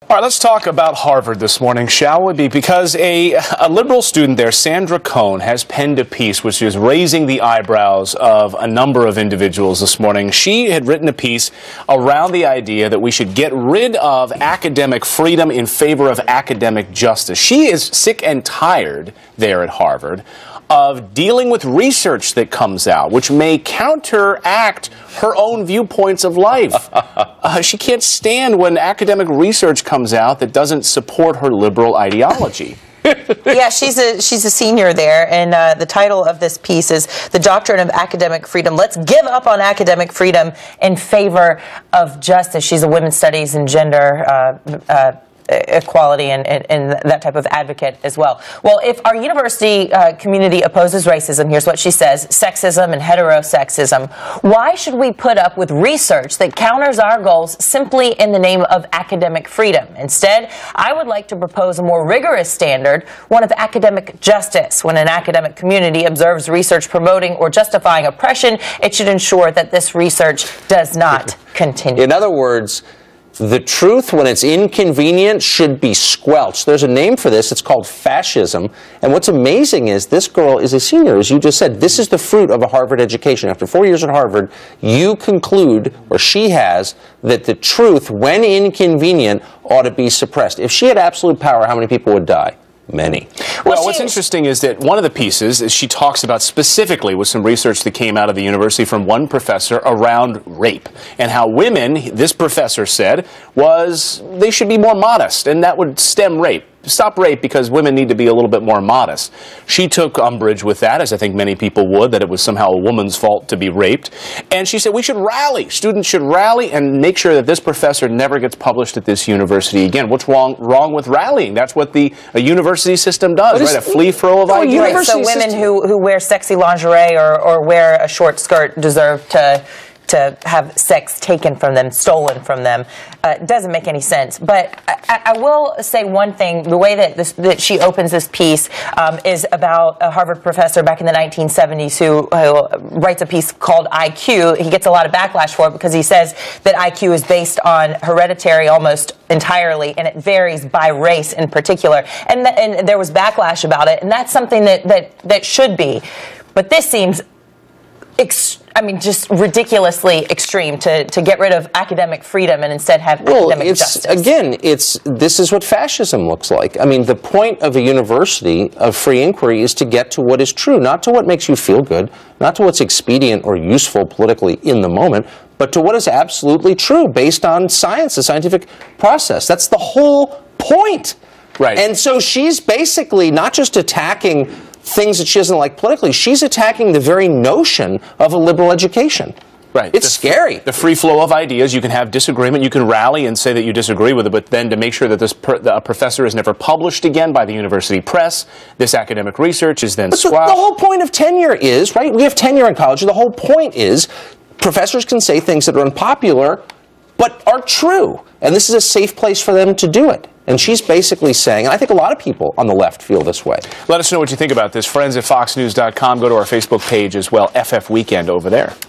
All right, let's talk about Harvard this morning, shall we? Because a liberal student there, Sandra Y.L, has penned a piece which is raising the eyebrows of a number of individuals this morning. She had written a piece around the idea that we should get rid of academic freedom in favor of academic justice. She is sick and tired there at Harvard of dealing with research that comes out, which may counteract her own viewpoints of life. She can't stand when academic research comes out that doesn't support her liberal ideology. Yeah, she's a senior there, and the title of this piece is "The Doctrine of Academic Freedom. Let's give up on academic freedom in favor of justice." She's a women's studies and gender equality and that type of advocate as well. Well, if our university community opposes racism, here's what she says: sexism and heterosexism, why should we put up with research that counters our goals simply in the name of academic freedom? Instead, I would like to propose a more rigorous standard, one of academic justice. When an academic community observes research promoting or justifying oppression, it should ensure that this research does not continue. In other words, the truth, when it's inconvenient, should be squelched. There's a name for this. It's called fascism. And what's amazing is this girl is a senior. As you just said, this is the fruit of a Harvard education. After 4 years at Harvard, you conclude, or she has, that the truth, when inconvenient, ought to be suppressed. If she had absolute power, how many people would die? Many. Well, what's interesting is that one of the pieces is she talks about specifically with some research that came out of the university from one professor around rape and how women, this professor said, they should be more modest, and that would stem rape. Stop rape because women need to be a little bit more modest. She took umbrage with that, as I think many people would, that it was somehow a woman's fault to be raped. And she said we should rally. Students should rally and make sure that this professor never gets published at this university again. What's wrong with rallying? That's what a university system does, right? A free-for-all of ideas. Right, so women who wear sexy lingerie or wear a short skirt deserve to have sex taken from them, stolen from them. Doesn't make any sense. But I will say one thing. The way that she opens this piece is about a Harvard professor back in the 1970s who writes a piece called IQ. He gets a lot of backlash for it because he says that IQ is based on hereditary almost entirely, and it varies by race in particular. And there was backlash about it, and that's something that should be. But this seems just ridiculously extreme to get rid of academic freedom and instead have academic justice. Again, this is what fascism looks like. I mean, the point of a university of free inquiry is to get to what is true, not to what makes you feel good, not to what's expedient or useful politically in the moment, but to what is absolutely true based on science, the scientific process. That's the whole point. Right. And so she's basically not just attacking things that she doesn't like politically, she's attacking the very notion of a liberal education. Right. It's scary. The free flow of ideas. You can have disagreement. You can rally and say that you disagree with it, but then to make sure that the professor is never published again by the university press, this academic research is then squashed. The whole point of tenure is, right, we have tenure in college, and the whole point is professors can say things that are unpopular but are true, and this is a safe place for them to do it. And she's basically saying, and I think a lot of people on the left feel this way. Let us know what you think about this. Friends at FoxNews.com. Go to our Facebook page as well. FF Weekend over there.